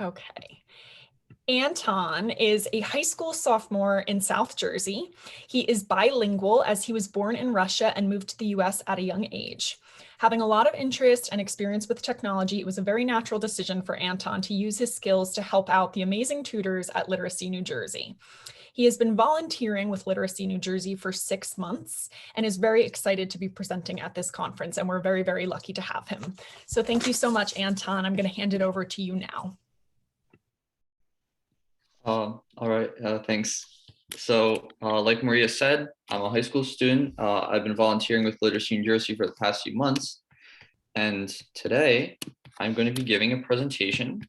Okay. Anton is a high school sophomore in South Jersey. He is bilingual as he was born in Russia and moved to the US at a young age. Having a lot of interest and experience with technology, it was a very natural decision for Anton to use his skills to help out the amazing tutors at Literacy New Jersey. He has been volunteering with Literacy New Jersey for 6 months and is very excited to be presenting at this conference, and we're very, very lucky to have him. So thank you so much, Anton. I'm going to hand it over to you now. All right, thanks. So like Maria said, I'm a high school student. I've been volunteering with Literacy New Jersey for the past few months. And today I'm going to be giving a presentation.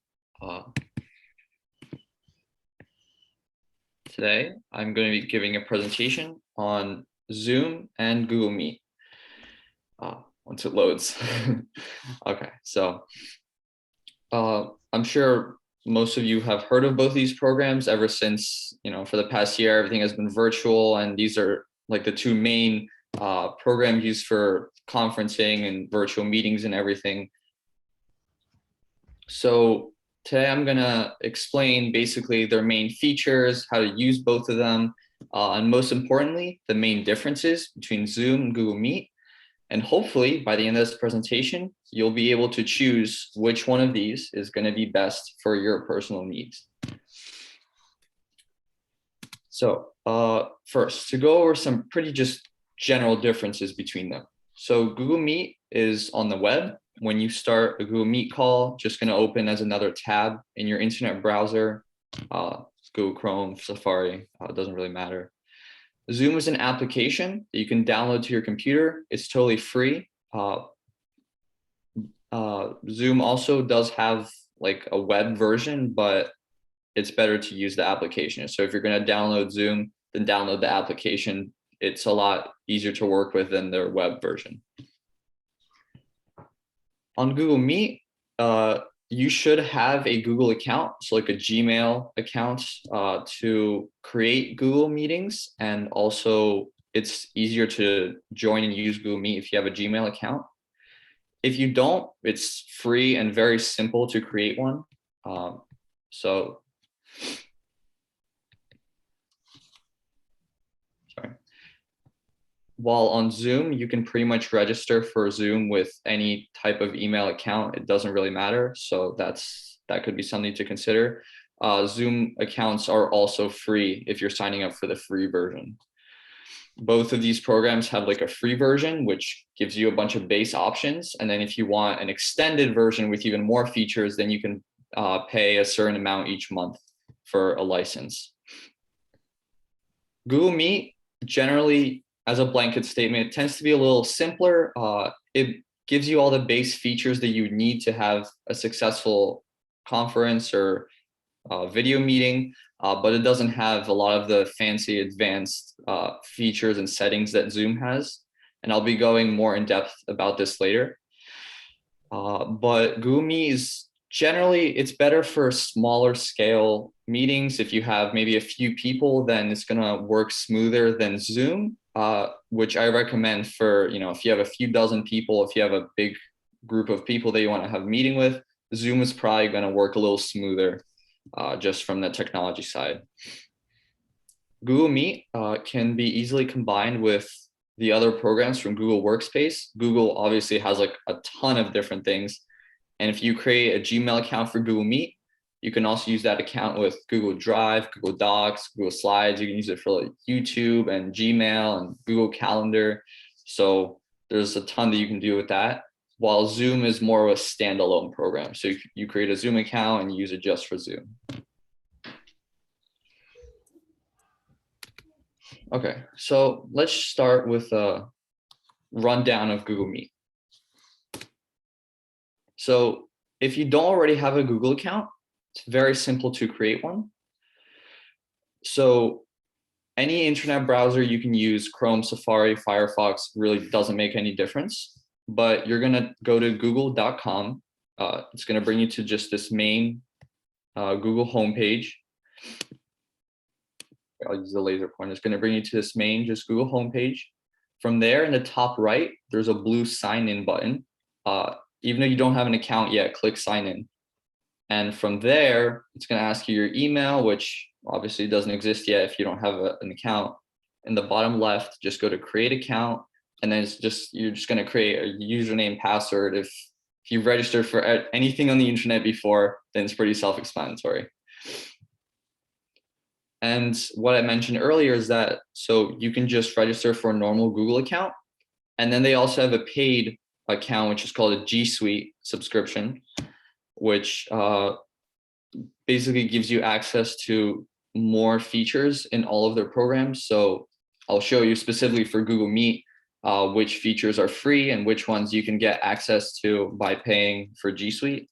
On Zoom and Google Meet. Once it loads. Okay, so I'm sure most of you have heard of both these programs ever since, for the past year, everything has been virtual, and these are like the two main programs used for conferencing and virtual meetings and everything. So today I'm gonna explain basically their main features, how to use both of them, and most importantly, the main differences between Zoom and Google Meet. And hopefully by the end of this presentation, you'll be able to choose which one of these is going to be best for your personal needs. So first, to go over some pretty just general differences between them. So Google Meet is on the web. When you start a Google Meet call, just going to open as another tab in your internet browser, Google Chrome, Safari, it doesn't really matter. Zoom is an application that you can download to your computer. It's totally free. Zoom also does have like a web version, but it's better to use the application. So if you're going to download Zoom, then download the application. It's a lot easier to work with than their web version. On Google Meet, you should have a Google account, so like a Gmail account to create Google meetings. And also it's easier to join and use Google Meet if you have a Gmail account. If you don't, it's free and very simple to create one. While on Zoom, you can pretty much register for Zoom with any type of email account. It doesn't really matter. So that could be something to consider. Zoom accounts are also free if you're signing up for the free version. Both of these programs have like a free version, which gives you a bunch of base options. And then if you want an extended version with even more features, then you can pay a certain amount each month for a license. Google Meet, generally, as a blanket statement, it tends to be a little simpler. It gives you all the base features that you need to have a successful conference or video meeting, but it doesn't have a lot of the fancy advanced features and settings that Zoom has. And I'll be going more in depth about this later. But Google Meet is generally, it's better for smaller scale meetings. If you have maybe a few people, then it's gonna work smoother than Zoom, which I recommend for, if you have a few dozen people, if you have a big group of people that you wanna have a meeting with, Zoom is probably gonna work a little smoother just from the technology side. Google Meet can be easily combined with the other programs from Google Workspace. Google obviously has like a ton of different things. And if you create a Gmail account for Google Meet, you can also use that account with Google Drive, Google Docs, Google Slides. You can use it for like YouTube and Gmail and Google Calendar. So there's a ton that you can do with that. While Zoom is more of a standalone program. So you create a Zoom account and you use it just for Zoom. Okay, so let's start with a rundown of Google Meet. So if you don't already have a Google account, it's very simple to create one. So any internet browser you can use, Chrome, Safari, Firefox, really doesn't make any difference. But you're gonna go to google.com. It's gonna bring you to just this main Google homepage. I'll use the laser pointer. It's gonna bring you to this main, just Google homepage. From there in the top right, there's a blue sign in button. Even though you don't have an account yet, click sign in. And from there, it's going to ask you your email, which obviously doesn't exist yet if you don't have an account. In the bottom left, just go to create account. And then you're just going to create a username, password. If you've registered for anything on the internet before, then it's pretty self-explanatory. And what I mentioned earlier is that, so you can just register for a normal Google account. And then they also have a paid account, which is called a G Suite subscription, which basically gives you access to more features in all of their programs. So I'll show you specifically for Google Meet, which features are free and which ones you can get access to by paying for G Suite.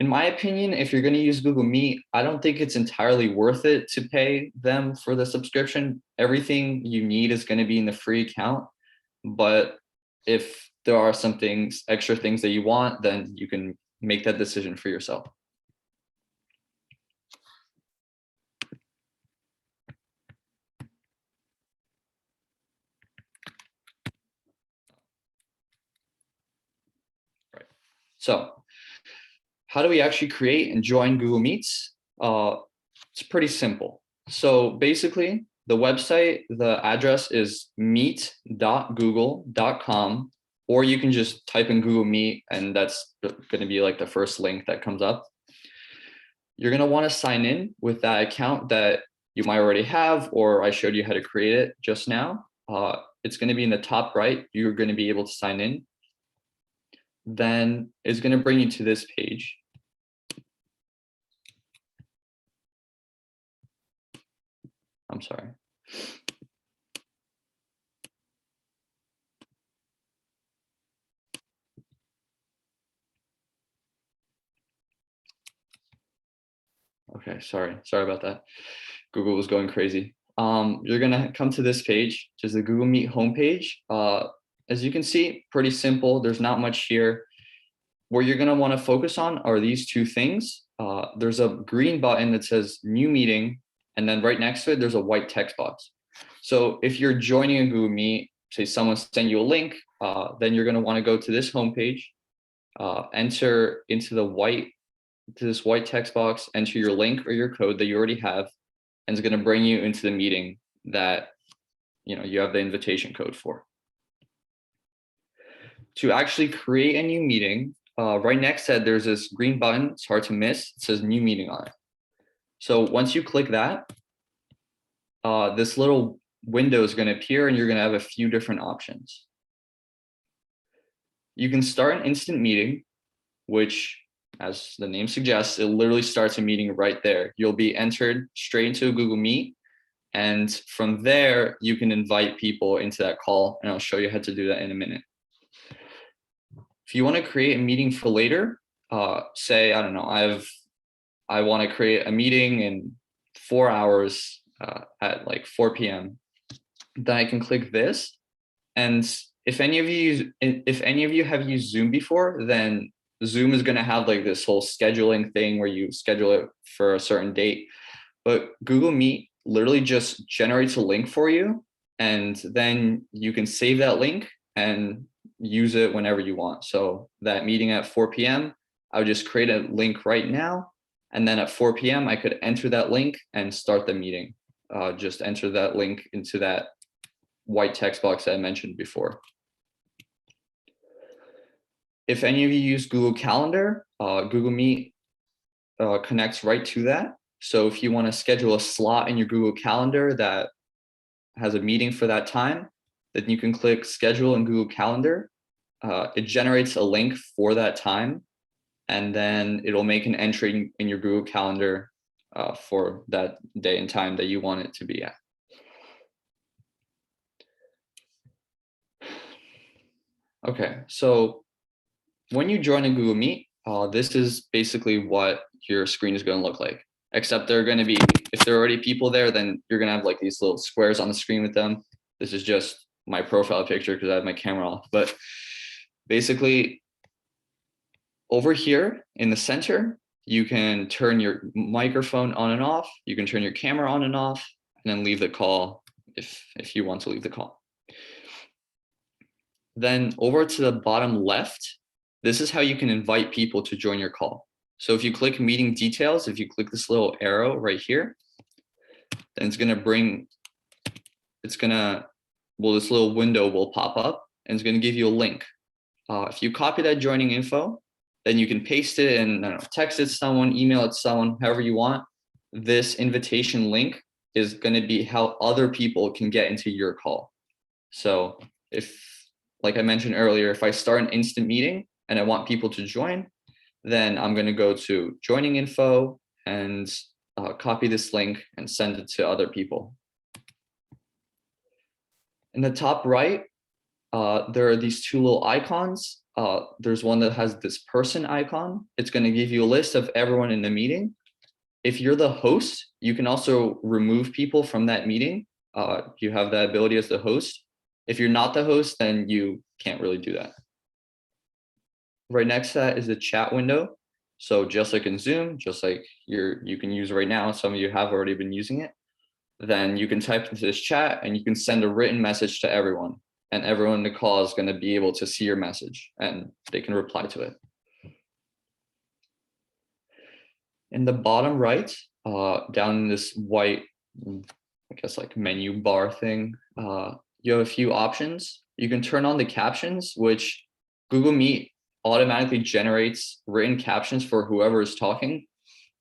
In my opinion, if you're going to use Google Meet, I don't think it's entirely worth it to pay them for the subscription. Everything you need is going to be in the free account. But if there are some things, extra things that you want, then you can make that decision for yourself. Right. So how do we actually create and join Google Meets? It's pretty simple. So basically, the website, the address is meet.google.com, or you can just type in Google Meet, and that's going to be like the first link that comes up. You're going to want to sign in with that account that you might already have, or I showed you how to create it just now. It's going to be in the top right. You're going to be able to sign in. Then it's going to bring you to this page. I'm sorry. Okay, sorry about that. Google was going crazy. You're gonna come to this page, which is the Google Meet homepage. As you can see, pretty simple. There's not much here. What you're gonna wanna focus on are these two things. There's a green button that says New Meeting, and then right next to it, there's a white text box. So if you're joining a Google Meet, say someone sent you a link, then you're gonna wanna go to this homepage, enter into this white text box, enter your link or your code that you already have, and it's going to bring you into the meeting that you have the invitation code for. To actually create a new meeting, right next to it, there's this green button. It's hard to miss. It says New Meeting on it. So once you click that, this little window is going to appear, and you're going to have a few different options. You can start an instant meeting, which, as the name suggests, it literally starts a meeting right there. You'll be entered straight into a Google Meet, and from there, you can invite people into that call, and I'll show you how to do that in a minute. If you want to create a meeting for later, say, I don't know, I want to create a meeting in 4 hours at like 4 p.m. Then I can click this, and if any of you have used Zoom before, then Zoom is going to have like this whole scheduling thing where you schedule it for a certain date. But Google Meet literally just generates a link for you, and then you can save that link and use it whenever you want. So that meeting at 4 p.m., I would just create a link right now, and then at 4 p.m., I could enter that link and start the meeting. Just enter that link into that white text box that I mentioned before. If any of you use Google Calendar, Google Meet connects right to that. So if you want to schedule a slot in your Google Calendar that has a meeting for that time, then you can click Schedule in Google Calendar. It generates a link for that time, and then it'll make an entry in your Google Calendar for that day and time that you want it to be at. Okay, so when you join a Google Meet, this is basically what your screen is going to look like, except they're going to be, if there are already people there, then you're going to have like these little squares on the screen with them. This is just my profile picture because I have my camera off. But basically, over here in the center, you can turn your microphone on and off. You can turn your camera on and off, and then leave the call if you want to leave the call. Then over to the bottom left, this is how you can invite people to join your call. So if you click meeting details, if you click this little arrow right here, then this little window will pop up and it's gonna give you a link. If you copy that joining info, then you can paste it and I don't know, text it to someone, email it to someone, however you want. This invitation link is gonna be how other people can get into your call. So if, like I mentioned earlier, if I start an instant meeting and I want people to join, then I'm gonna go to joining info and copy this link and send it to other people. In the top right, there are these two little icons. There's one that has this person icon. It's going to give you a list of everyone in the meeting. If you're the host, you can also remove people from that meeting. You have that ability as the host. If you're not the host, then you can't really do that. Right next to that is the chat window. So just like in Zoom, just like you can use right now, some of you have already been using it, then you can type into this chat and you can send a written message to everyone. And everyone in the call is going to be able to see your message and they can reply to it. In the bottom right, down in this white, I guess like menu bar thing, you have a few options. You can turn on the captions, which Google Meet automatically generates written captions for whoever is talking.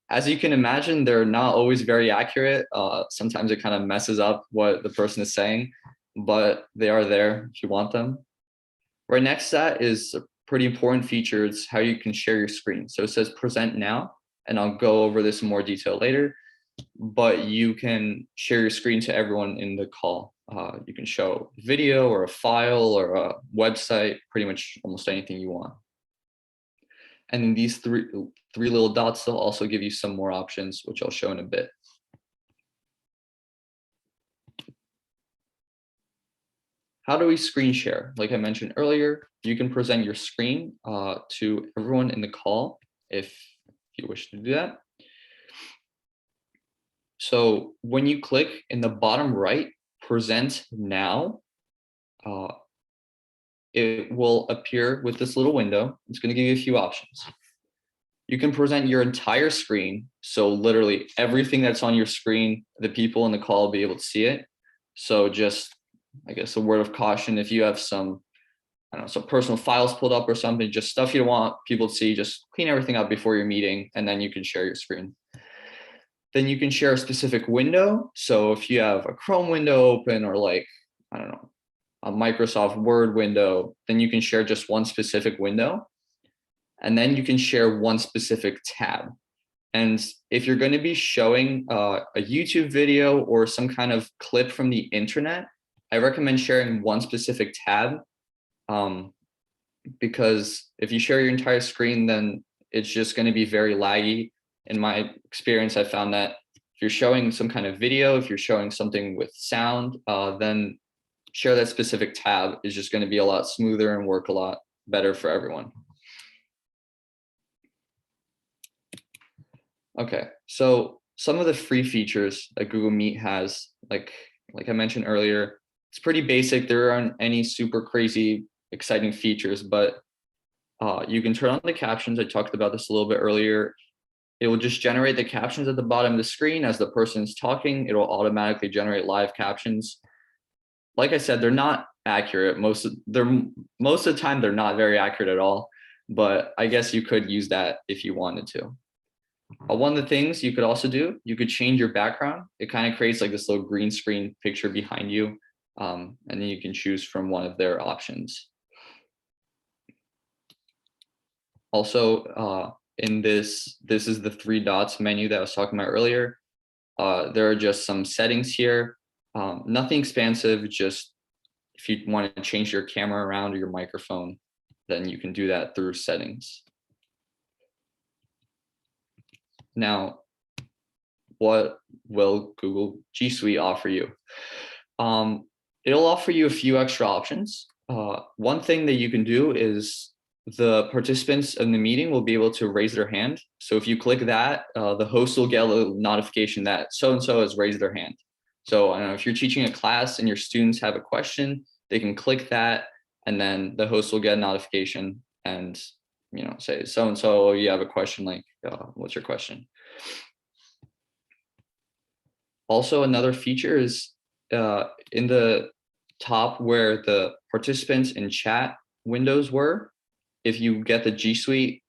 As you can imagine, they're not always very accurate. Sometimes it kind of messes up what the person is saying, but they are there if you want them. Right next to that is a pretty important feature. It's how you can share your screen. So it says present now, and I'll go over this in more detail later, but you can share your screen to everyone in the call. You can show video or a file or a website, pretty much almost anything you want. And then these three little dots, they'll also give you some more options, which I'll show in a bit. How do we screen share? Like I mentioned earlier, you can present your screen to everyone in the call if you wish to do that. So when you click in the bottom right, present now, it will appear with this little window. It's going to give you a few options. You can present your entire screen. So literally everything that's on your screen, the people in the call will be able to see it. So just, I guess, a word of caution, if you have some, I don't know, some personal files pulled up or something, just stuff you don't want people to see, just clean everything up before your meeting, and then you can share your screen. Then you can share a specific window. So if you have a Chrome window open or like, I don't know, a Microsoft Word window, then you can share just one specific window. And then you can share one specific tab. And if you're going to be showing a YouTube video or some kind of clip from the internet, I recommend sharing one specific tab, because if you share your entire screen, then it's just going to be very laggy. In my experience, I found that if you're showing some kind of video, if you're showing something with sound, then share that specific tab is just going to be a lot smoother and work a lot better for everyone. Okay, so some of the free features that Google Meet has, like I mentioned earlier, it's pretty basic. There aren't any super crazy, exciting features, but you can turn on the captions. I talked about this a little bit earlier. It will just generate the captions at the bottom of the screen as the person is talking. It will automatically generate live captions. Like I said, they're not accurate. Most of the time, they're not very accurate at all, but I guess you could use that if you wanted to. One of the things you could also do, you could change your background. It kind of creates like this little green screen picture behind you, and then you can choose from one of their options. Also, in this is the three dots menu that I was talking about earlier. There are just some settings here. Nothing expansive, just if you want to change your camera around or your microphone, then you can do that through settings. Now, what will Google G Suite offer you? It'll offer you a few extra options. One thing that you can do is the participants in the meeting will be able to raise their hand. So if you click that, the host will get a little notification that so-and-so has raised their hand. So I don't know, if you're teaching a class and your students have a question, they can click that and then the host will get a notification and say so-and-so, you have a question, like, what's your question? Also, another feature is in the top where the participants in chat windows were. If you get the G Suite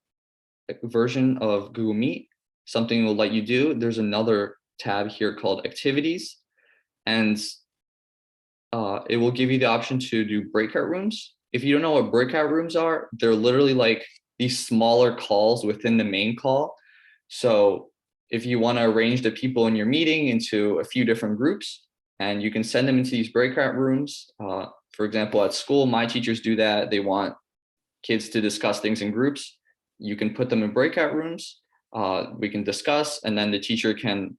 version of Google Meet, something will let you do. There's another tab here called Activities, and it will give you the option to do breakout rooms. If you don't know what breakout rooms are, they're literally like these smaller calls within the main call. So if you want to arrange the people in your meeting into a few different groups, and you can send them into these breakout rooms. For example, at school, my teachers do that. They want kids to discuss things in groups. You can put them in breakout rooms. We can discuss, and then the teacher can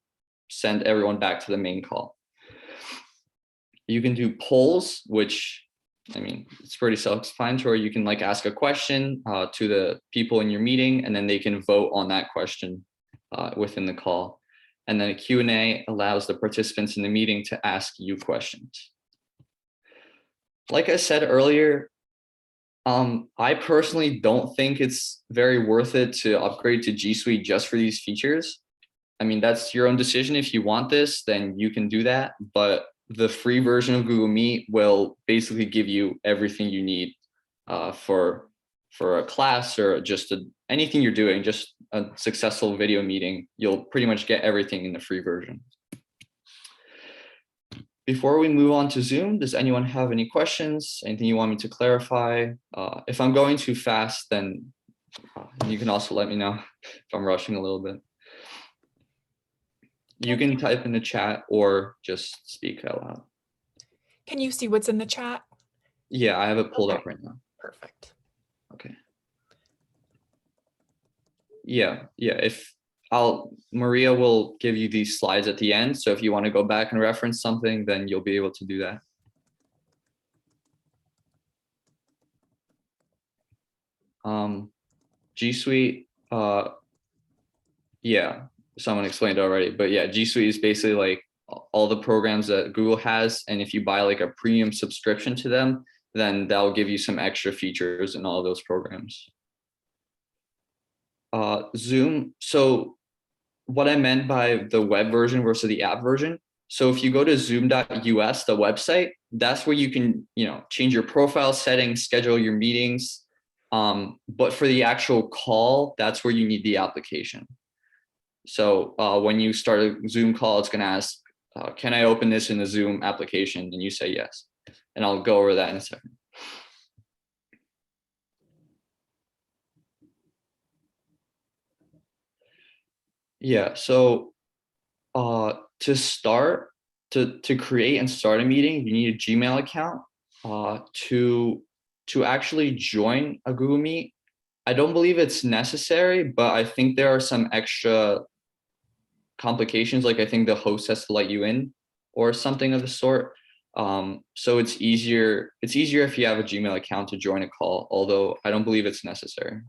send everyone back to the main call. You can do polls, which, I mean, it's pretty self-explanatory. You can like ask a question to the people in your meeting, and then they can vote on that question within the call. And then a Q&A allows the participants in the meeting to ask you questions. Like I said earlier, I personally don't think it's very worth it to upgrade to G Suite just for these features. I mean, that's your own decision. If you want this, then you can do that. But the free version of Google Meet will basically give you everything you need for a class or just anything you're doing, just a successful video meeting. You'll pretty much get everything in the free version. Before we move on to Zoom, does anyone have any questions? Anything you want me to clarify? If I'm going too fast, then you can also let me know if I'm rushing a little bit. You can type in the chat or just speak out loud. Can you see what's in the chat? Yeah, I have it pulled up right now. Perfect. Okay. Yeah. Maria will give you these slides at the end. So if you want to go back and reference something, then you'll be able to do that. G Suite, yeah, someone explained already, but yeah, G Suite is basically like all the programs that Google has. And if you buy like a premium subscription to them, then that'll give you some extra features in all of those programs. Zoom. So what I meant by the web version versus the app version. So if you go to zoom.us, the website, that's where you can, change your profile settings, schedule your meetings. But for the actual call, that's where you need the application. So when you start a Zoom call, it's going to ask, can I open this in the Zoom application? And you say yes. And I'll go over that in a second. Yeah, so to start, to create and start a meeting, you need a Gmail account. To actually join a Google Meet, I don't believe it's necessary, but I think there are some extra complications. Like I think the host has to let you in or something of the sort. So it's easier if you have a Gmail account to join a call, although I don't believe it's necessary.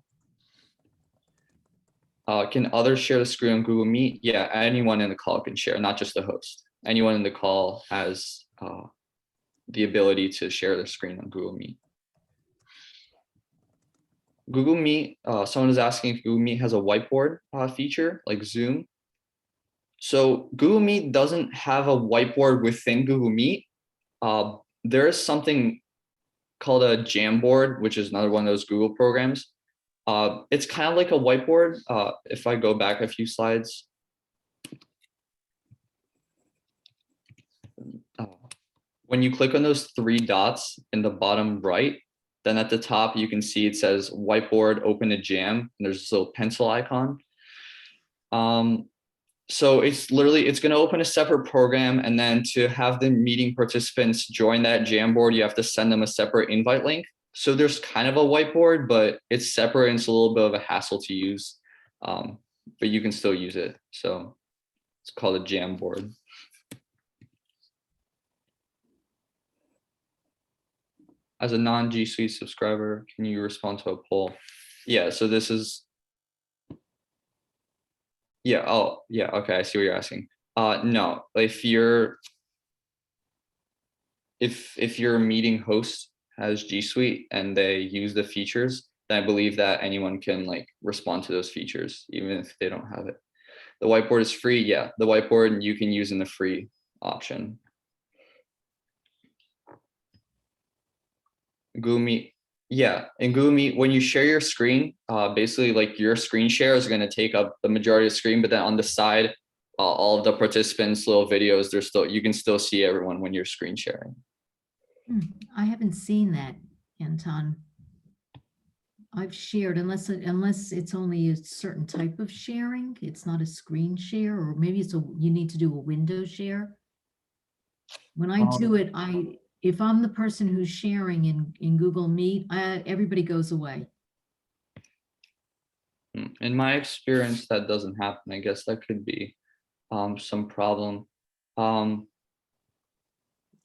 Can others share the screen on Google Meet? Yeah, anyone in the call can share, not just the host. Anyone in the call has the ability to share their screen on Google Meet. Google Meet, someone is asking if Google Meet has a whiteboard feature like Zoom. So Google Meet doesn't have a whiteboard within Google Meet. There is something called a Jamboard, which is another one of those Google programs. It's kind of like a whiteboard. If I go back a few slides. When you click on those three dots in the bottom right, then at the top, you can see it says whiteboard, open a jam, and there's this little pencil icon. So it's going to open a separate program, and then to have the meeting participants join that Jamboard, you have to send them a separate invite link. So there's kind of a whiteboard, but it's separate and it's a little bit of a hassle to use, but you can still use it. So it's called a Jamboard. As a non-G Suite subscriber, can you respond to a poll? Yeah, so this is, yeah, oh, yeah, okay, I see what you're asking. No, if your meeting host has G Suite and they use the features, then I believe that anyone can like respond to those features, even if they don't have it. The whiteboard is free. Yeah, the whiteboard you can use in the free option. Google Meet. Yeah, in Google Meet, when you share your screen, basically like your screen share is going to take up the majority of the screen, but then on the side, all of the participants' little videos, you can still see everyone when you're screen sharing. I haven't seen that, Anton. I've shared, unless it's only a certain type of sharing, it's not a screen share, or maybe you need to do a window share. When I do it, if I'm the person who's sharing in Google Meet, everybody goes away. In my experience, that doesn't happen. I guess that could be some problem. Do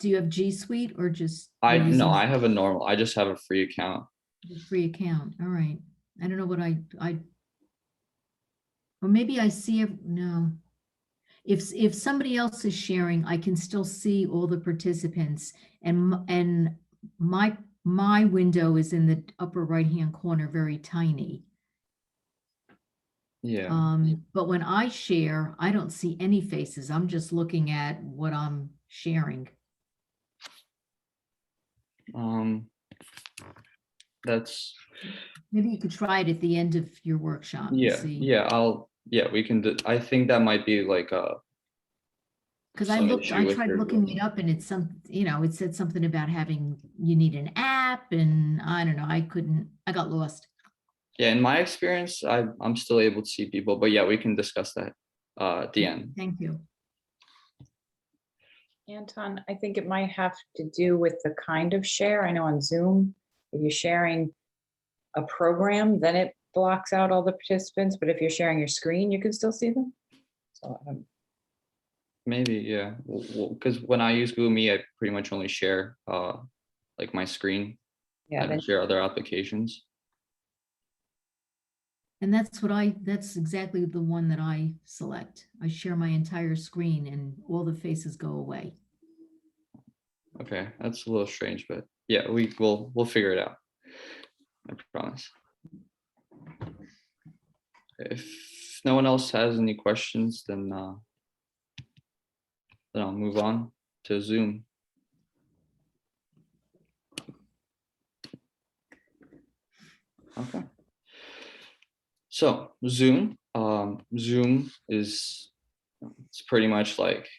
you have G Suite or just? No, I have a normal. I just have a free account. Free account. All right. I don't know what or maybe I see no. If somebody else is sharing, I can still see all the participants, and my window is in the upper right-hand corner, very tiny. Yeah. But when I share, I don't see any faces. I'm just looking at what I'm sharing. That's. Maybe you could try it at the end of your workshop. Yeah. See. Yeah, we can do. I think that might be like because I tried looking it up, and it's it said something about you need an app, and I don't know, I got lost. Yeah, in my experience, I'm still able to see people, but yeah, we can discuss that at the end. Thank you. Anton, I think it might have to do with the kind of share. I know on Zoom, if you're sharing a program, then it blocks out all the participants, but if you're sharing your screen, you can still see them. So maybe, yeah, because when I use Google Meet, I pretty much only share like my screen. yeah, I don't share other applications. And that's exactly the one that I select. I share my entire screen and all the faces go away. Okay, that's a little strange, but yeah, we'll figure it out. I promise. If no one else has any questions, then I'll move on to Zoom. Okay. So Zoom is, it's pretty much like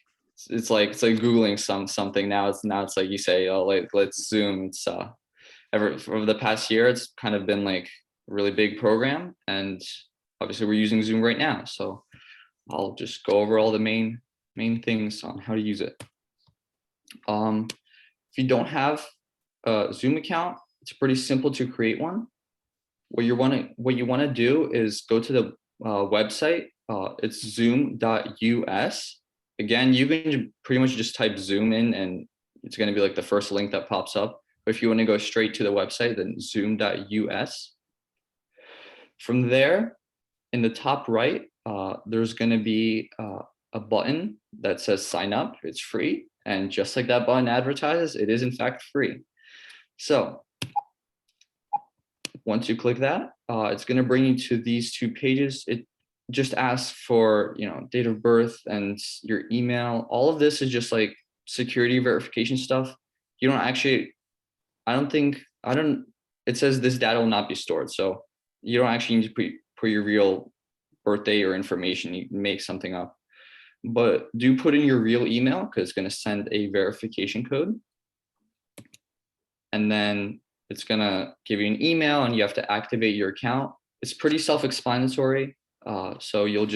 it's like Googling something now. It's like you say, oh, like let's Zoom. It's over the past year, it's kind of been like a really big program, and obviously we're using Zoom right now. So I'll just go over all the main things on how to use it. If you don't have a Zoom account, it's pretty simple to create one. What you want to do is go to the website. It's zoom.us. Again, you can pretty much just type Zoom in, and it's going to be like the first link that pops up. But if you want to go straight to the website, then zoom.us. From there, in the top right, there's going to be a button that says sign up. It's free. And just like that button advertises, it is in fact free. So once you click that, it's going to bring you to these two pages. It just asks for, date of birth and your email. All of this is just like security verification stuff. You don't actually, it says this data will not be stored. So you don't actually need to put your real birthday or information. You can make something up. But do put in your real email, because it's going to send a verification code. And then it's going to give you an email, and you have to activate your account. It's pretty self-explanatory. So you'll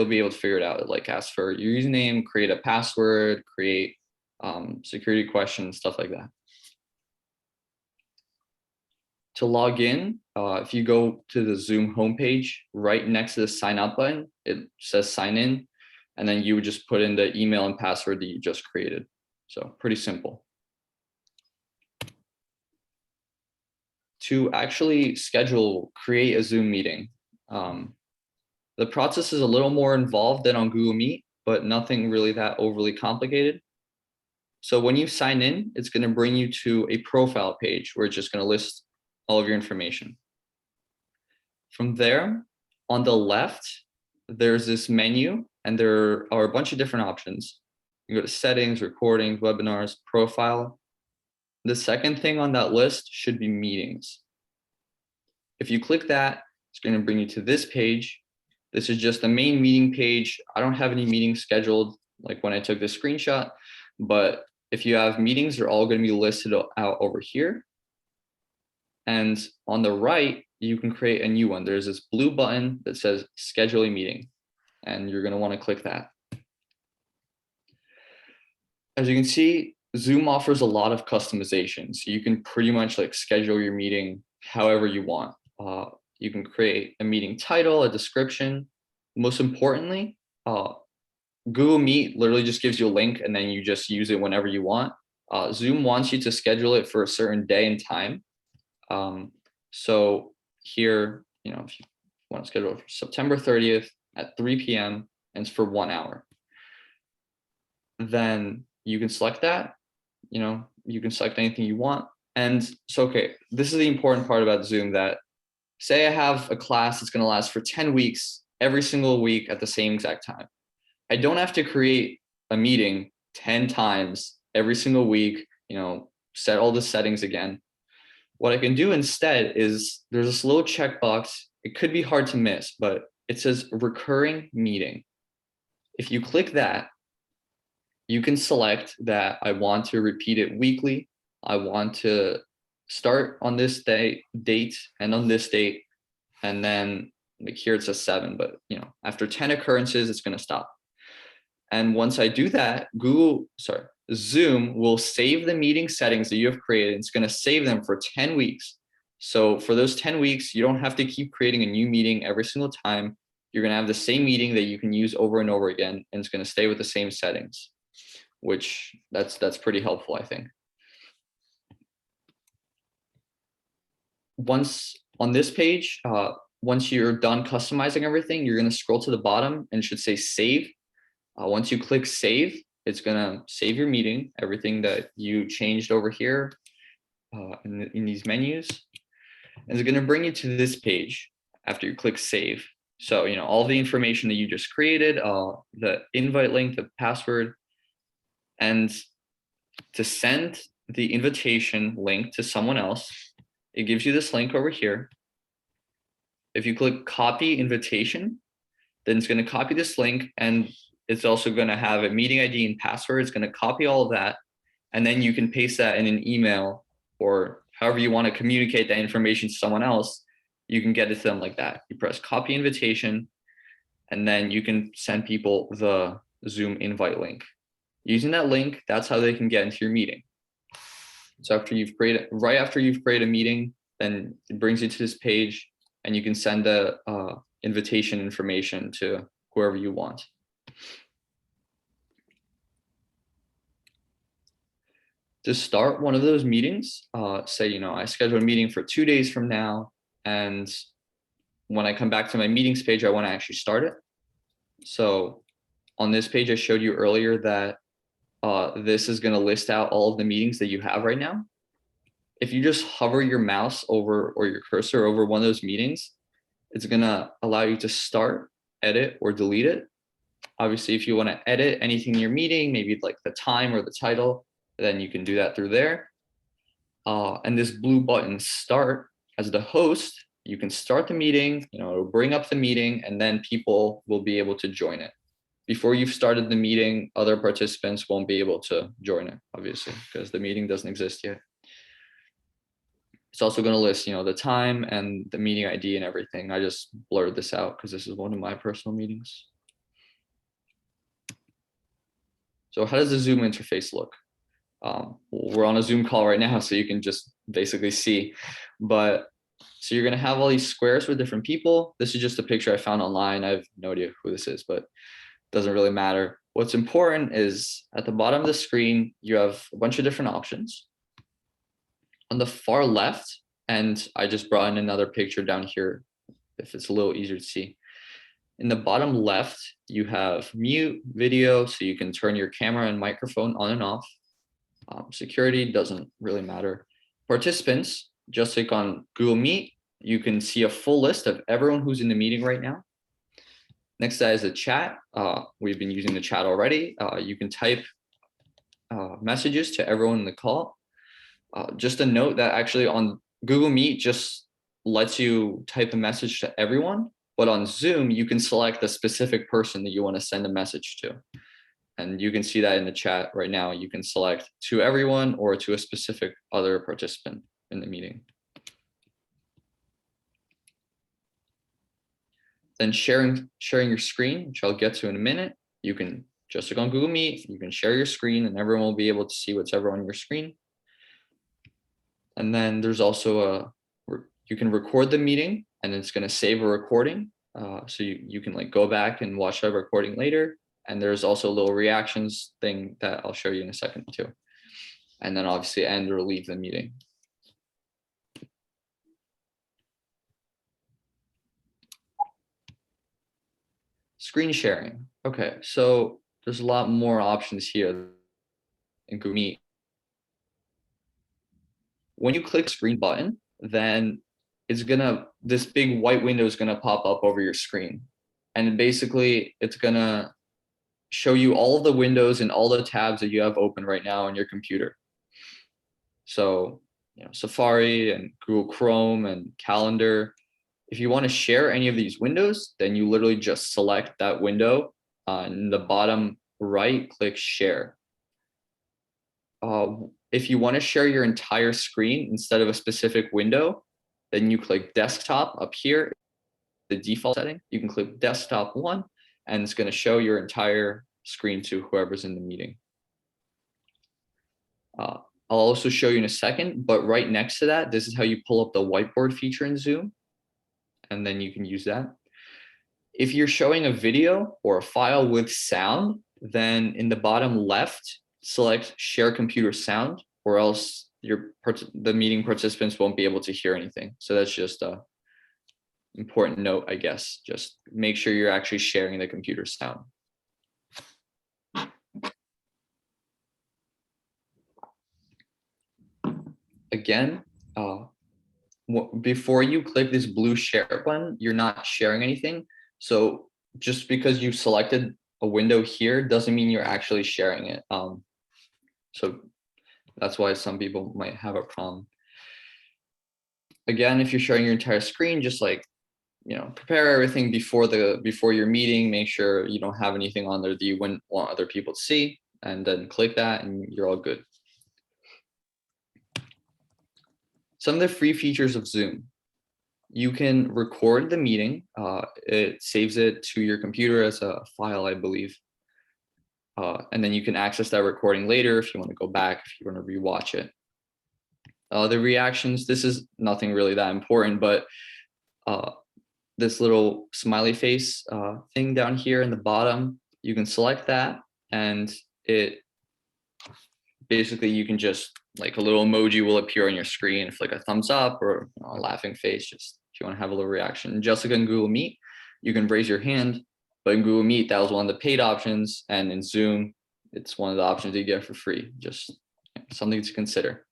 be able to figure it out. It like asks for your username, create a password, create security questions, stuff like that. To log in, if you go to the Zoom homepage, right next to the sign up button, it says sign in, and then you would just put in the email and password that you just created. So pretty simple. To actually create a Zoom meeting, the process is a little more involved than on Google Meet, but nothing really that overly complicated. So when you sign in, it's going to bring you to a profile page where it's just going to list all of your information. From there, on the left, there's this menu, and there are a bunch of different options. You go to settings, recordings, webinars, profile. The second thing on that list should be meetings. If you click that, it's going to bring you to this page. This is just the main meeting page. I don't have any meetings scheduled like when I took this screenshot, but if you have meetings, they're all going to be listed out over here. And on the right, you can create a new one. There's this blue button that says schedule a meeting, and you're going to want to click that. As you can see, Zoom offers a lot of customization. So you can pretty much like schedule your meeting however you want. You can create a meeting title, a description. Most importantly, Google Meet literally just gives you a link and then you just use it whenever you want. Zoom wants you to schedule it for a certain day and time. So here, if you want to schedule it for September 30th at 3 p.m. and it's for 1 hour, then you can select that. You can select anything you want. And so, okay, this is the important part about Zoom, that say I have a class that's going to last for 10 weeks, every single week at the same exact time. I don't have to create a meeting 10 times every single week, set all the settings again. What I can do instead is there's this little checkbox. It could be hard to miss, but it says recurring meeting. If you click that, you can select that I want to repeat it weekly. I want to start on this date and on this date. And then like here it says 7, but after 10 occurrences, it's going to stop. And once I do that, Zoom will save the meeting settings that you have created. It's going to save them for 10 weeks. So for those 10 weeks, you don't have to keep creating a new meeting every single time. You're going to have the same meeting that you can use over and over again, and it's going to stay with the same settings, which that's pretty helpful, I think. Once on this page, once you're done customizing everything, you're going to scroll to the bottom and it should say save. Once you click save, it's going to save your meeting, everything that you changed over here in these menus. And it's going to bring you to this page after you click save. So, all the information that you just created, the invite link, the password, and to send the invitation link to someone else, it gives you this link over here. If you click copy invitation, then it's going to copy this link, and it's also going to have a meeting ID and password. It's going to copy all of that, and then you can paste that in an email, or however you want to communicate that information to someone else. You can get it to them like that. You press copy invitation, and then you can send people the Zoom invite link. Using that link, that's how they can get into your meeting. So right after you've created a meeting, then it brings you to this page, and you can send the invitation information to whoever you want. To start one of those meetings, say, I schedule a meeting for 2 days from now, and when I come back to my meetings page, I want to actually start it. So on this page, I showed you earlier that this is going to list out all of the meetings that you have right now. If you just hover your mouse over or your cursor over one of those meetings, it's going to allow you to start, edit, or delete it. Obviously, if you want to edit anything in your meeting, maybe like the time or the title, then you can do that through there. And this blue button, start, as the host, you can start the meeting, it'll bring up the meeting, and then people will be able to join it. Before you've started the meeting, other participants won't be able to join it, obviously, because the meeting doesn't exist yet. It's also going to list, the time and the meeting ID and everything. I just blurred this out because this is one of my personal meetings. So how does the Zoom interface look? We're on a Zoom call right now, so you can just basically see. But so you're going to have all these squares with different people. This is just a picture I found online. I have no idea who this is, but doesn't really matter. What's important is at the bottom of the screen, you have a bunch of different options. On the far left, and I just brought in another picture down here if it's a little easier to see. In the bottom left, you have mute video, so you can turn your camera and microphone on and off. Security doesn't really matter. Participants, just click on Google Meet, you can see a full list of everyone who's in the meeting right now. Next to that is a chat. We've been using the chat already. You can type messages to everyone in the call. Just a note that actually on Google Meet just lets you type a message to everyone, but on Zoom, you can select a specific person that you want to send a message to. And you can see that in the chat right now. You can select to everyone or to a specific other participant in the meeting. Then sharing your screen, which I'll get to in a minute. You can just look on Google Meet, you can share your screen and everyone will be able to see what's ever on your screen. And then there's also you can record the meeting and it's going to save a recording. So you can like go back and watch that recording later. And there's also a little reactions thing that I'll show you in a second too. And then obviously end or leave the meeting. Screen sharing. Okay, so there's a lot more options here in Google Meet. When you click screen button, then this big white window is gonna pop up over your screen. And basically it's gonna show you all of the windows and all the tabs that you have open right now on your computer. So, Safari and Google Chrome and Calendar. If you want to share any of these windows, then you literally just select that window. In the bottom right, click share. If you want to share your entire screen instead of a specific window, then you click desktop up here, the default setting. You can click desktop 1 and it's going to show your entire screen to whoever's in the meeting. I'll also show you in a second, but right next to that, this is how you pull up the whiteboard feature in Zoom. And then you can use that. If you're showing a video or a file with sound, then in the bottom left, select share computer sound, or else the meeting participants won't be able to hear anything. So that's just a important note, I guess. Just make sure you're actually sharing the computer sound. Again, before you click this blue share button, you're not sharing anything. So just because you selected a window here doesn't mean you're actually sharing it. So that's why some people might have a problem. Again, if you're showing your entire screen, just like, prepare everything before your meeting, make sure you don't have anything on there that you wouldn't want other people to see, and then click that and you're all good. Some of the free features of Zoom. You can record the meeting. It saves it to your computer as a file, I believe. And then you can access that recording later if you want to go back, if you want to rewatch it. The reactions, this is nothing really that important, but this little smiley face thing down here in the bottom, you can select that and it basically you can just like a little emoji will appear on your screen, if like a thumbs up or a laughing face, just if you want to have a little reaction. Just like in Google Meet, you can raise your hand, but in Google Meet, that was one of the paid options. And in Zoom, it's one of the options you get for free. Just something to consider.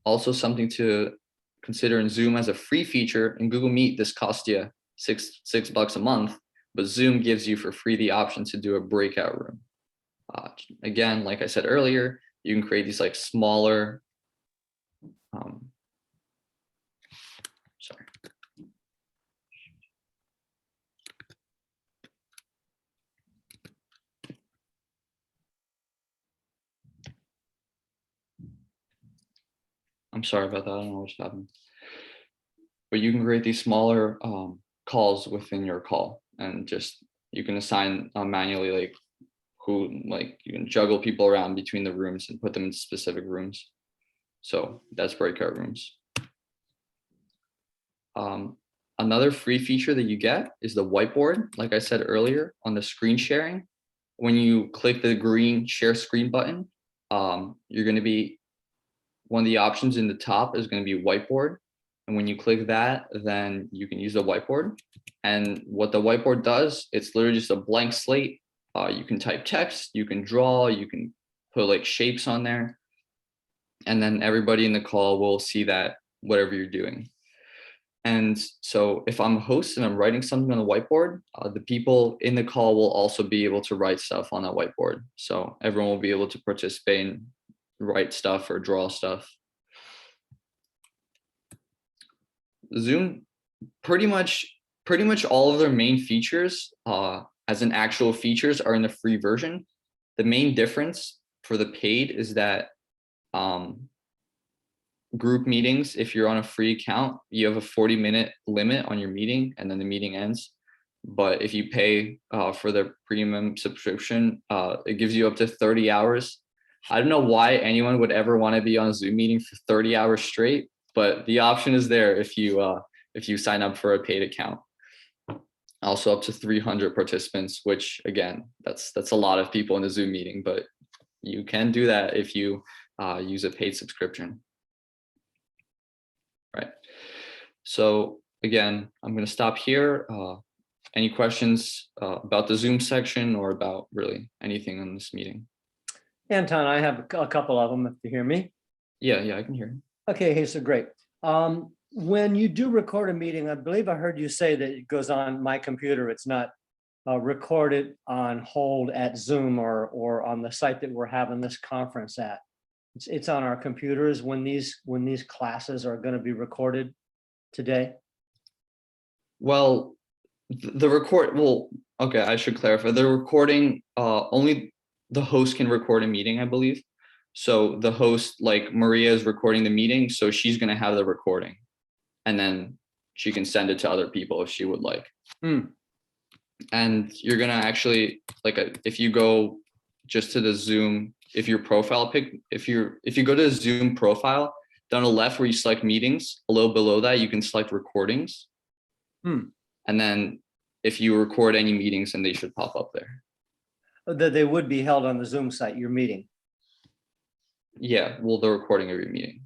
Also something to consider in Zoom as a free feature. In Google Meet, this costs you $6 a month, but Zoom gives you for free the option to do a breakout room. Again, like I said earlier, you can create these like smaller, I'm sorry about that. I don't know what's happening. But you can create these smaller calls within your call, and just you can assign manually like you can juggle people around between the rooms and put them in specific rooms. So that's breakout rooms. Another free feature that you get is the whiteboard. Like I said earlier on the screen sharing, when you click the green share screen button, you're going to be one of the options in the top is going to be whiteboard. And when you click that, then you can use the whiteboard. And what the whiteboard does, it's literally just a blank slate. You can type text, you can draw, you can put like shapes on there. And then everybody in the call will see that whatever you're doing. And so if I'm a host and I'm writing something on the whiteboard, the people in the call will also be able to write stuff on that whiteboard. So everyone will be able to participate and write stuff or draw stuff. Zoom, pretty much all of their main features as in actual features are in the free version. The main difference for the paid is that group meetings, if you're on a free account, you have a 40-minute limit on your meeting and then the meeting ends. But if you pay for the premium subscription, it gives you up to 30 hours. I don't know why anyone would ever want to be on a Zoom meeting for 30 hours straight, but the option is there if you sign up for a paid account. Also up to 300 participants, which again, that's a lot of people in a Zoom meeting, but you can do that if you use a paid subscription. Right. So again, I'm going to stop here. Any questions about the Zoom section or about really anything in this meeting? Anton, I have a couple of them, if you hear me. Yeah, I can hear you. Okay, hey, so great. When you do record a meeting, I believe I heard you say that it goes on my computer. It's not recorded on hold at Zoom or on the site that we're having this conference at. It's on our computers when these classes are going to be recorded today. Well, okay, I should clarify. The recording, only the host can record a meeting, I believe. So the host, like Maria, is recording the meeting, so she's going to have the recording, and then she can send it to other people if she would like. And you're going to actually, if you go just to the Zoom, if you go to the Zoom profile, down the left where you select meetings, a little below that, you can select recordings. And then if you record any meetings, then they should pop up there. That they would be held on the Zoom site, your meeting. Yeah, well, the recording of your meeting.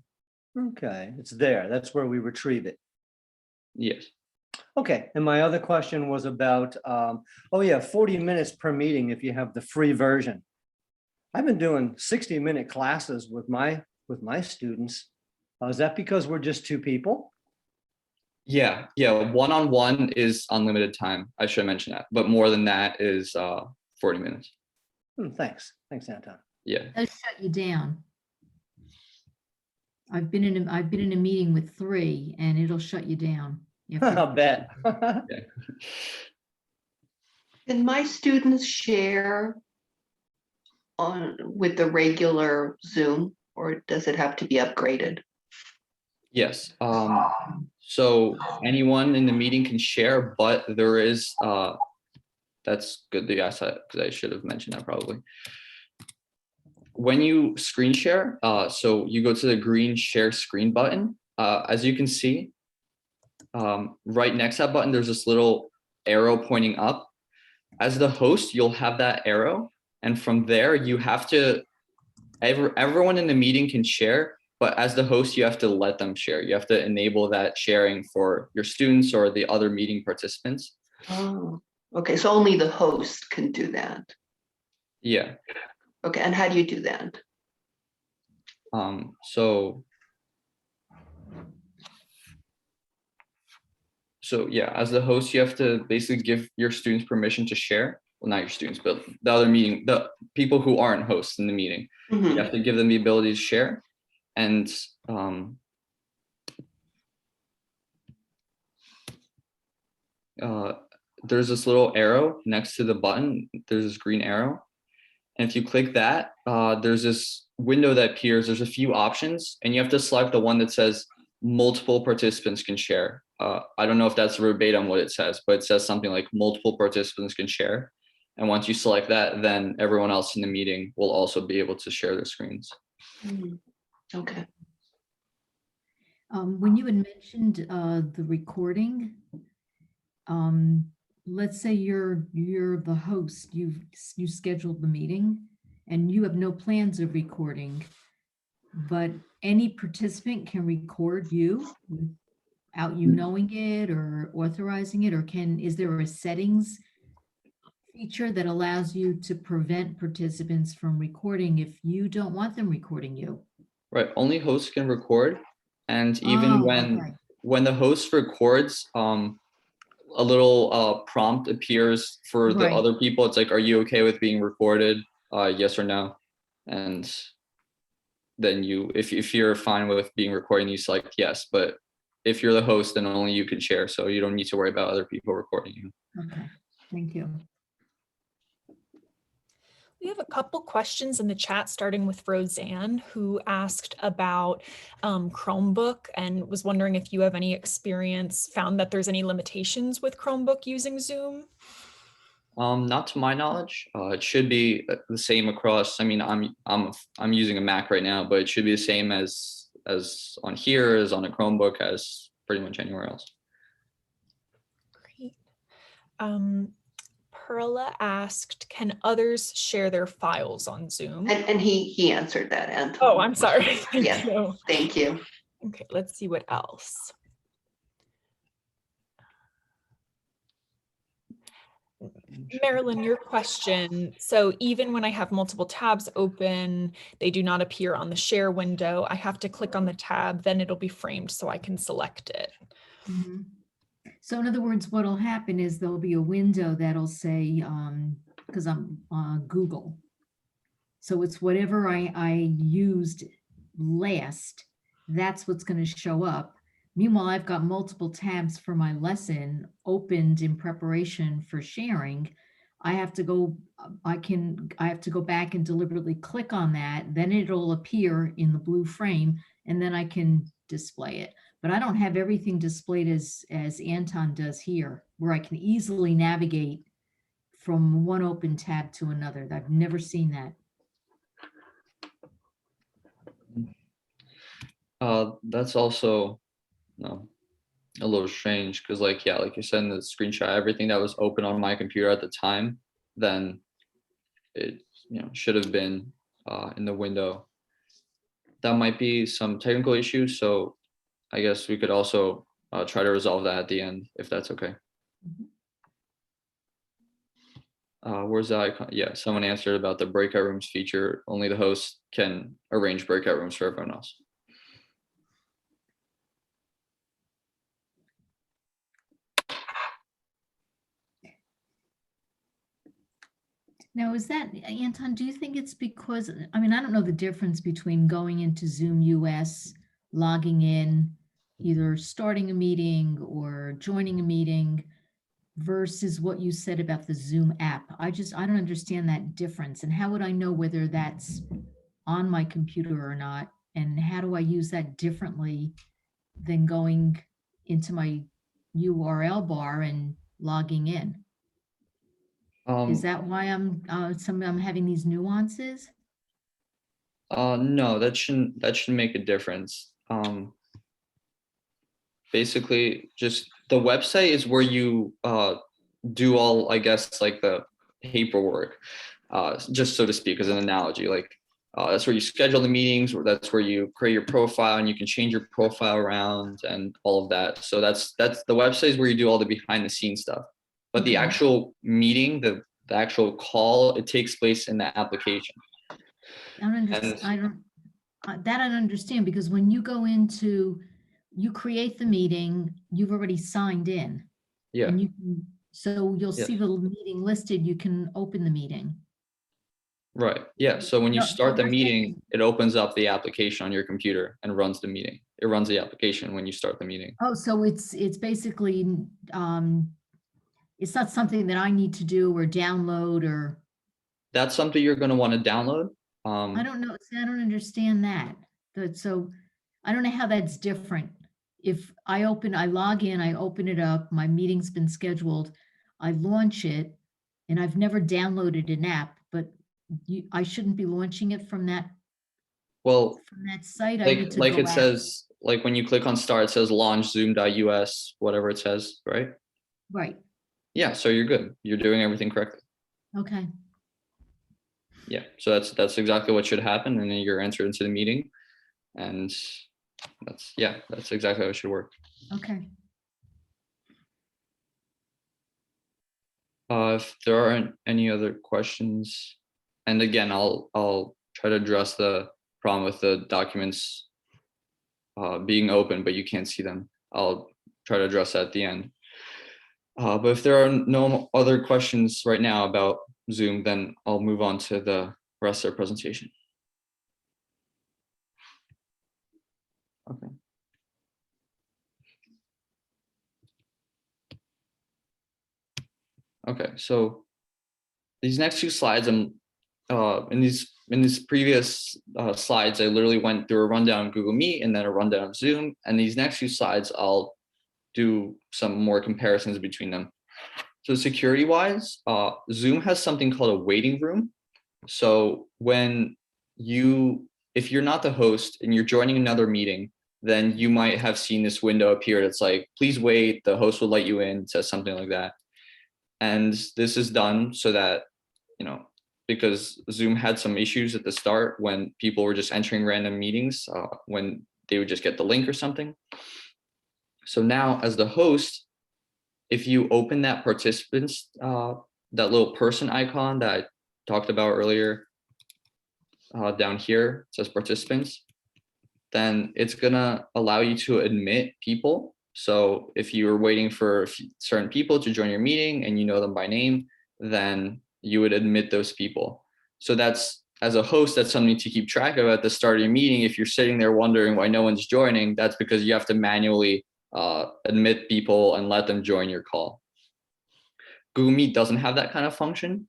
Okay, it's there. That's where we retrieve it. Yes. Okay, and my other question was about, 40 minutes per meeting if you have the free version. I've been doing 60-minute classes with my students. Is that because we're just two people? Yeah. One-on-one is unlimited time. I should mention that, but more than that is 40 minutes. Thanks, Anton. Yeah. It'll shut you down. I've been in a meeting with 3 and it'll shut you down. I'll bet. Yeah. Can my students share with the regular Zoom, or does it have to be upgraded? Yes. So anyone in the meeting can share, but there is, that's good that you asked that, because I should have mentioned that probably. When you screen share, so you go to the green share screen button, as you can see, right next to that button, there's this little arrow pointing up. As the host, you'll have that arrow. And from there, you have to, everyone in the meeting can share, but as the host, you have to let them share. You have to enable that sharing for your students or the other meeting participants. Oh, okay. So only the host can do that. Yeah. Okay. And how do you do that? So yeah, as the host, you have to basically give your students permission to share. Well, not your students, but the people who aren't hosts in the meeting. You have to give them the ability to share. And there's this little arrow next to the button. There's this green arrow. And if you click that, there's this window that appears. There's a few options, and you have to select the one that says multiple participants can share. I don't know if that's verbatim what it says, but it says something like multiple participants can share. And once you select that, then everyone else in the meeting will also be able to share their screens. Okay. When you had mentioned the recording, let's say you're the host, you scheduled the meeting and you have no plans of recording, but any participant can record you without you knowing it or authorizing it, or is there a settings feature that allows you to prevent participants from recording if you don't want them recording you? Right, only hosts can record. And even when when the host records, a little prompt appears for the Right. other people. It's like, are you okay with being recorded? Yes or no. And then if you're fine with being recorded, you select yes. But if you're the host, then only you can share. So you don't need to worry about other people recording you. Okay, thank you. We have a couple questions in the chat, starting with Roseanne, who asked about Chromebook and was wondering if you have any experience, found that there's any limitations with Chromebook using Zoom. Not to my knowledge. It should be the same across. I mean, I'm using a Mac right now, but it should be the same as on here, as on a Chromebook, as pretty much anywhere else. Great. Perla asked, can others share their files on Zoom? And he answered that, Anton. Oh, I'm sorry. Thank Yeah. you. Thank you. Okay, let's see what else. Marilyn, your question. So even when I have multiple tabs open, they do not appear on the share window. I have to click on the tab, then it'll be framed so I can select it. Mhm. So in other words, what'll happen is there'll be a window that'll say, because I'm Google. So it's whatever I used last, that's what's going to show up. Meanwhile, I've got multiple tabs for my lesson opened in preparation for sharing. I have to go, I have to go back and deliberately click on that, then it'll appear in the blue frame, and then I can display it. But I don't have everything displayed as Anton does here, where I can easily navigate from one open tab to another. I've never seen that. That's also a little strange because, like, yeah, like you said in the screenshot, everything that was open on my computer at the time, then it should have been in the window. That might be some technical issues, so I guess we could also try to resolve that at the end, if that's okay. Where's the icon? Yeah, someone answered about the breakout rooms feature. Only the host can arrange breakout rooms for everyone else. Now, is that, Anton, do you think it's because, I mean, I don't know the difference between going into Zoom US, logging in, either starting a meeting or joining a meeting versus what you said about the Zoom app. I don't understand that difference. And how would I know whether that's on my computer or not? And how do I use that differently than going into my URL bar and logging in? Is that why I'm having these nuances? No, that shouldn't make a difference. Basically, just the website is where you do all, I guess, like the paperwork, just so to speak, as an analogy. Like that's where you schedule the meetings, or that's where you create your profile and you can change your profile around and all of that. So that's the website is where you do all the behind the scenes stuff. But the Okay. actual meeting, the actual call, it takes place in the application. I don't understand. That I don't understand, because when you go into, you create the meeting, you've already signed in. Yeah. And so you'll Yes. see the meeting listed, you can open the meeting. Right. Yeah. So when you No, start the I'm meeting, saying- it opens up the application on your computer and runs the meeting. It runs the application when you start the meeting. Oh, so it's basically, it's not something that I need to do or download or, That's something you're going to want to download. I don't know, see, I don't understand that. So I don't know how that's different. If I log in, I open it up, my meeting's been scheduled, I launch it, and I've never downloaded an app, but I shouldn't be launching it from that Well, site. I like need to like go it out. says, like when you click on start, it says launch zoom.us, whatever it says, right? Right, Yeah. So you're good. You're doing everything correctly. okay, Yeah. So that's exactly what should happen, and then you're entered into the meeting, and that's exactly how it should work. okay. If there aren't any other questions, and again, I'll try to address the problem with the documents being open, but you can't see them. I'll try to address that at the end. But if there are no other questions right now about Zoom, then I'll move on to the rest of the presentation. Okay. Okay, so these next two slides, in these previous slides, I literally went through a rundown of Google Meet and then a rundown of Zoom. And these next few slides, I'll do some more comparisons between them. So security-wise, Zoom has something called a waiting room. So if you're not the host and you're joining another meeting, then you might have seen this window appear. It's like, please wait, the host will let you in, says something like that. And this is done so that, because Zoom had some issues at the start when people were just entering random meetings when they would just get the link or something. So now as the host, if you open that participants, that little person icon that I talked about earlier, down here, it says participants, then it's gonna allow you to admit people. So if you were waiting for certain people to join your meeting and you know them by name, then you would admit those people. So that's, as a host, that's something to keep track of at the start of your meeting. If you're sitting there wondering why no one's joining, that's because you have to manually admit people and let them join your call. Google Meet doesn't have that kind of function.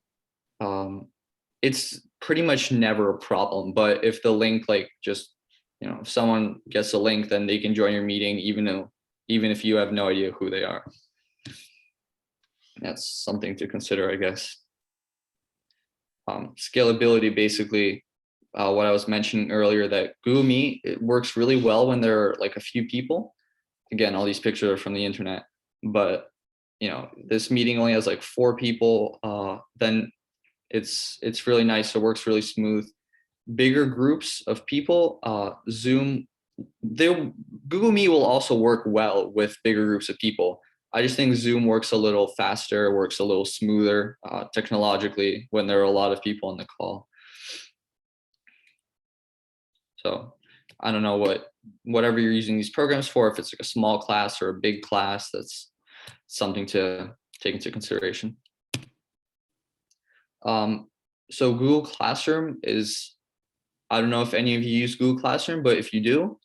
It's pretty much never a problem, but if the link, like, just, if someone gets a link, then they can join your meeting even if you have no idea who they are. That's something to consider, I guess. Scalability, basically, what I was mentioning earlier, that Google Meet, it works really well when there are like a few people. Again, all these pictures are from the internet, but this meeting only has like 4 people, then it's really nice. It works really smooth. Bigger groups of people, Google Meet will also work well with bigger groups of people. I just think Zoom works a little faster, works a little smoother technologically when there are a lot of people on the call. So I don't know whatever you're using these programs for, if it's like a small class or a big class, that's something to take into consideration. So Google Classroom is, I don't know if any of you use Google Classroom, but if you do,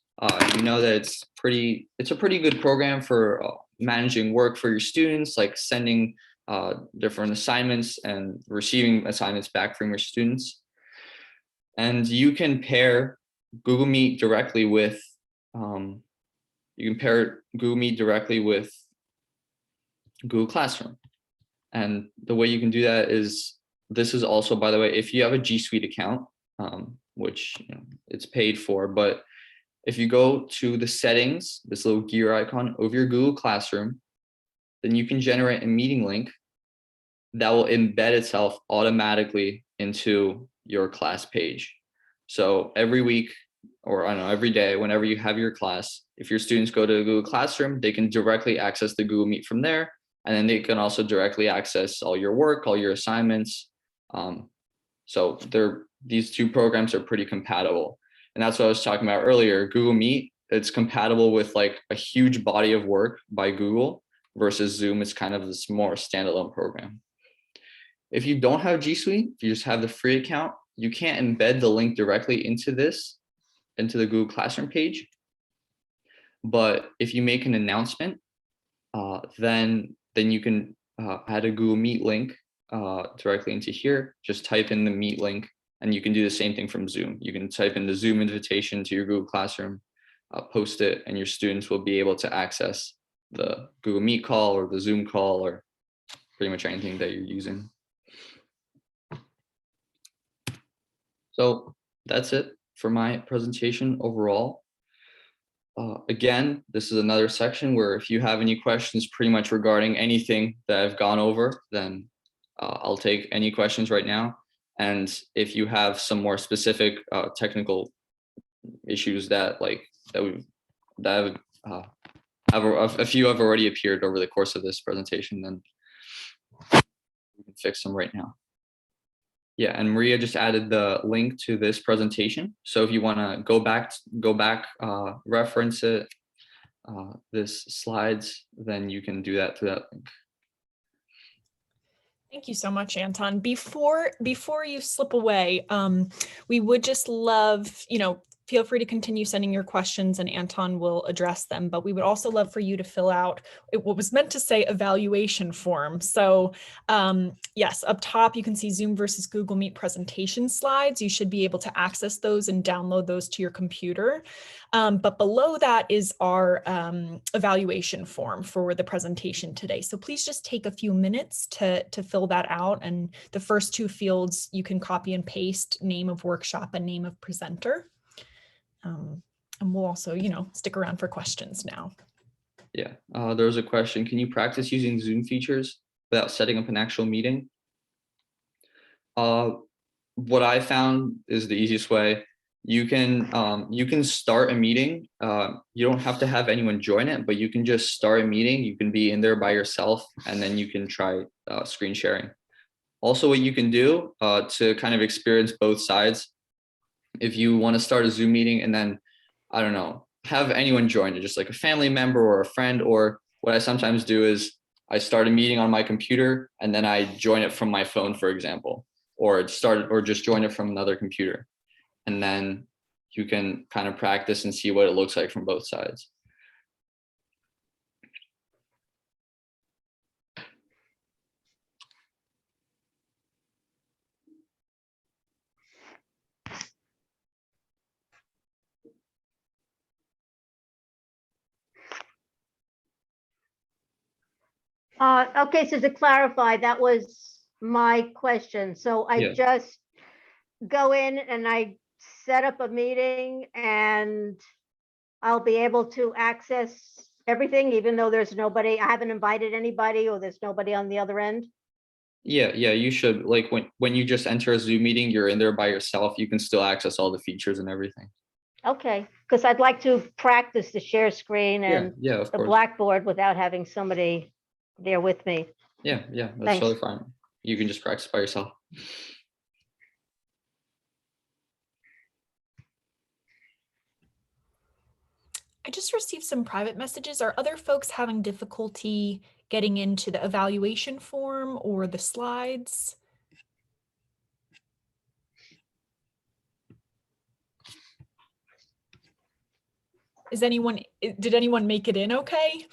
you know that it's a pretty good program for managing work for your students, like sending different assignments and receiving assignments back from your students. And you can pair Google Meet directly with Google Classroom. And the way you can do that is, this is also, by the way, if you have a G Suite account, which it's paid for, but if you go to the settings, this little gear icon over your Google Classroom, then you can generate a meeting link that will embed itself automatically into your class page. So every week, or I don't know, every day, whenever you have your class, if your students go to Google Classroom, they can directly access the Google Meet from there. And then they can also directly access all your work, all your assignments. So these two programs are pretty compatible. And that's what I was talking about earlier. Google Meet, it's compatible with like a huge body of work by Google, versus Zoom. It's kind of this more standalone program. If you don't have G Suite, if you just have the free account, you can't embed the link directly into the Google Classroom page. But if you make an announcement, then you can add a Google Meet link directly into here. Just type in the Meet link, and you can do the same thing from Zoom. You can type in the Zoom invitation to your Google Classroom, post it, and your students will be able to access the Google Meet call or the Zoom call or pretty much anything that you're using. So that's it for my presentation overall. Again, this is another section where if you have any questions pretty much regarding anything that I've gone over, then I'll take any questions right now. And if you have some more specific technical issues that a few have already appeared over the course of this presentation, then we can fix them right now. Yeah, and Maria just added the link to this presentation. So if you want to go back, reference it, this slides, then you can do that through that link. Thank you so much, Anton. Before you slip away, we would just love, feel free to continue sending your questions and Anton will address them, but we would also love for you to fill out what was meant to say evaluation form. So yes, up top, you can see Zoom versus Google Meet presentation slides. You should be able to access those and download those to your computer. But below that is our evaluation form for the presentation today. So please just take a few minutes to fill that out. And the first two fields you can copy and paste: name of workshop and name of presenter. And we'll also, stick around for questions now. Yeah, there was a question. Can you practice using Zoom features without setting up an actual meeting? What I found is the easiest way. You can start a meeting. You don't have to have anyone join it, but you can just start a meeting. You can be in there by yourself, and then you can try screen sharing. Also, what you can do to kind of experience both sides, if you want to start a Zoom meeting and then, I don't know, have anyone join it, just like a family member or a friend, or what I sometimes do is I start a meeting on my computer and then I join it from my phone, for example, or just join it from another computer. And then you can kind of practice and see what it looks like from both sides. Okay, so to clarify, that was my question. So I Yeah. just go in and I set up a meeting and I'll be able to access everything, even though there's nobody, I haven't invited anybody or there's nobody on the other end? Yeah, you should. Like when you just enter a Zoom meeting, you're in there by yourself. You can still access all the features and everything. Okay, because I'd like to practice the share screen and Yeah, of the course. Blackboard without having somebody there with me. Yeah, that's Thanks. totally fine. You can just practice by yourself. I just received some private messages. Are other folks having difficulty getting into the evaluation form or the slides? Did anyone make it in okay?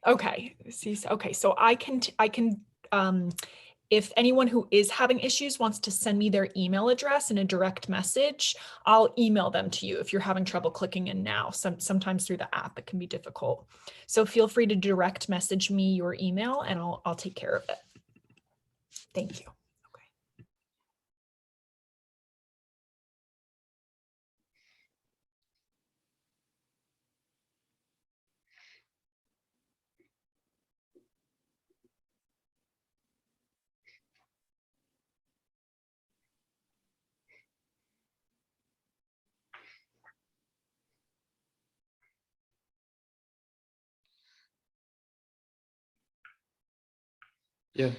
Okay, okay, so I can, if anyone who is having issues wants to send me their email address in a direct message, I'll email them to you if you're having trouble clicking in now. Sometimes through the app, it can be difficult. So feel free to direct message me your email and I'll take care of it. Thank you.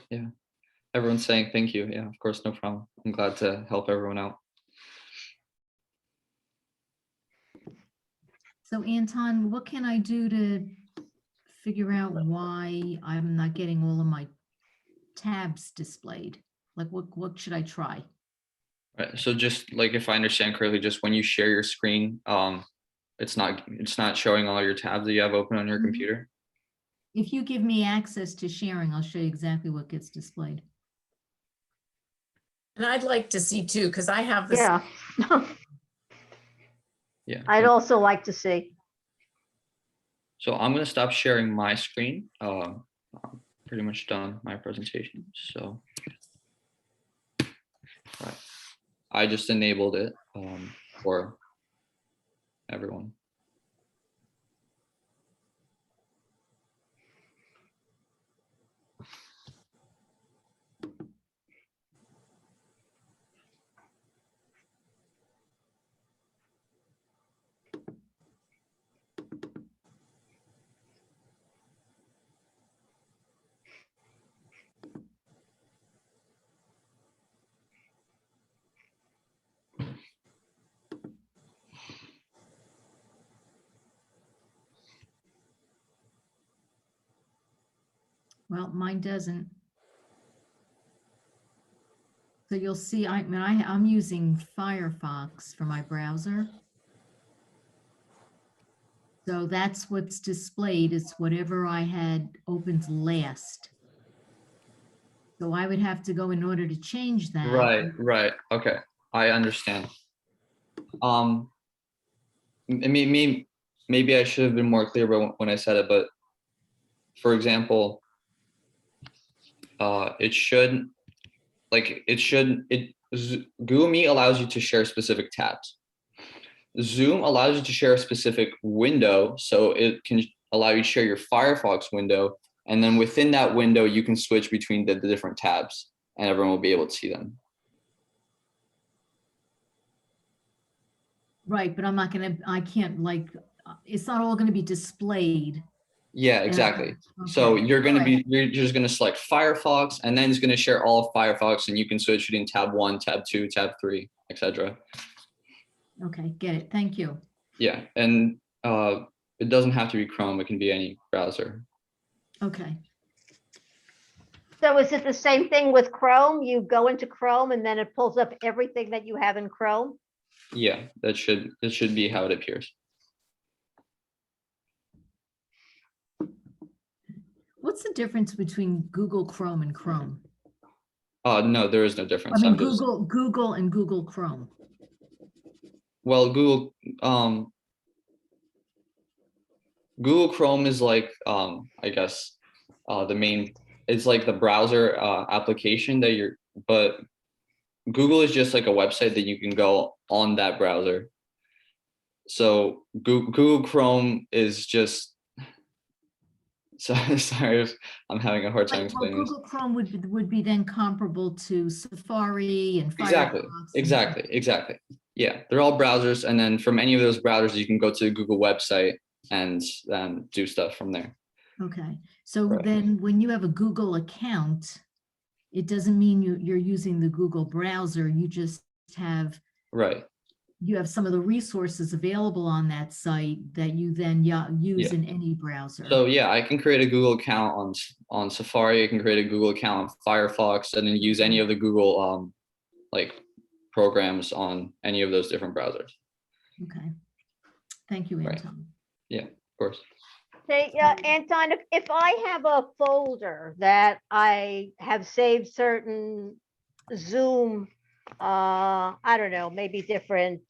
Yeah. Everyone's saying thank you. Yeah, of course, no problem. I'm glad to help everyone out. So Anton, what can I do to figure out why I'm not getting all of my tabs displayed? Like what should I try? Right. So just like, if I understand correctly, just when you share your screen, it's not showing all your tabs that you have open on your Mhm. computer. If you give me access to sharing, I'll show you exactly what gets displayed. And I'd like to see too, because I have this. Yeah. Yeah. I'd also like to see. So I'm going to stop sharing my screen. I'm pretty much done my presentation. So right. I just enabled it for everyone. Well, mine doesn't. So you'll see, I'm using Firefox for my browser. So that's what's displayed is whatever I had opened last. So I would have to go in order to change that. Right. Okay, I understand. Maybe I should have been more clear about when I said it, but for example, Google Meet allows you to share specific tabs. Zoom allows you to share a specific window, so it can allow you to share your Firefox window, and then within that window, you can switch between the different tabs, and everyone will be able to see them. Right, but I can't like, it's not all gonna be displayed. Yeah, exactly. So Okay, you're all right. you're just gonna select Firefox, and then it's gonna share all of Firefox, and you can switch between tab 1, tab 2, tab 3, etc. Okay, get it. Thank you. Yeah, and it doesn't have to be Chrome, it can be any browser. Okay. So is it the same thing with Chrome? You go into Chrome and then it pulls up everything that you have in Chrome? Yeah, that should be how it appears. What's the difference between Google Chrome and Chrome? No, there is no difference. I mean, I'm just, Google and Google Chrome. well, Google Chrome is like, I guess, the main, it's like the browser application that but Google is just like a website that you can go on that browser. So Google Chrome is just, sorry if I'm having a hard time Like, well, explaining this. Google Chrome would be then comparable to Safari and Exactly, Firefox. exactly. Yeah, they're all browsers, and then from any of those browsers, you can go to the Google website and do stuff from there. Okay, so Right. then when you have a Google account, it doesn't mean you're using the Google browser. You just have, Right. you have some of the resources available on that site that you then use Yeah. in any browser. So yeah, I can create a Google account on Safari. I can create a Google account on Firefox, and then use any of the Google like programs on any of those different browsers. Okay. Thank you, Right. Anton. Yeah, of course. Say, Anton, if I have a folder that I have saved certain Zoom, I don't know, maybe different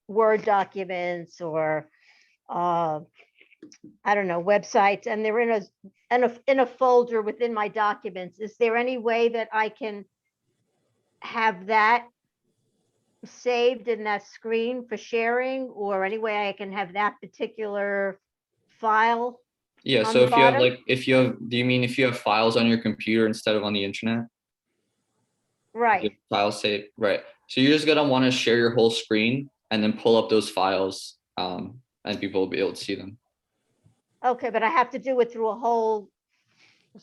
Word documents or I don't know, websites, and they're in a folder within my documents, is there any way that I can have that saved in that screen for sharing, or any way I can have that particular file? Yeah. On So the if you have bottom? do you mean if you have files on your computer instead of on the internet? Right. Files saved, right? So you're just gonna want to share your whole screen and then pull up those files, and people will be able to see them. Okay, but I have to do it through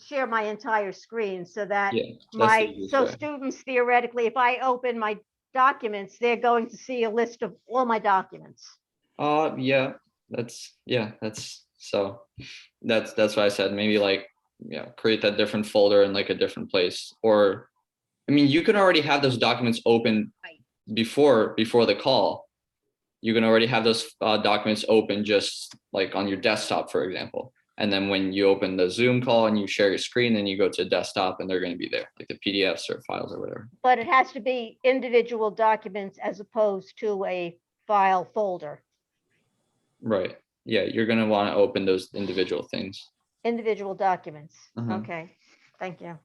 share my entire screen so that Yeah, that's the easiest way. students theoretically, if I open my documents, they're going to see a list of all my documents. Yeah, that's why I said maybe like, yeah, create that different folder in like a different place. Or, I mean, you can already have those documents open before the call. You can already have those documents open just like on your desktop, for example. And then when you open the Zoom call and you share your screen, then you go to desktop and they're going to be there, like the PDFs or files or whatever. But it has to be individual documents as opposed to a file folder. Right. Yeah, you're going to want to open those individual things. Individual documents. Uh-huh. Okay, thank you.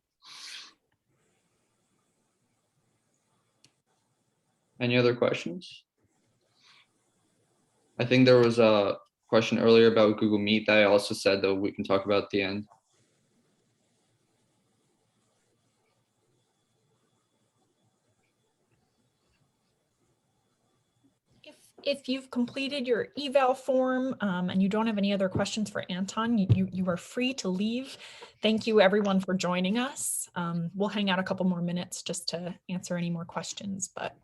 Any other questions? I think there was a question earlier about Google Meet that I also said that we can talk about at the end. If you've completed your eval form and you don't have any other questions for Anton, you are free to leave. Thank you everyone for joining us. We'll hang out a couple more minutes just to answer any more questions, but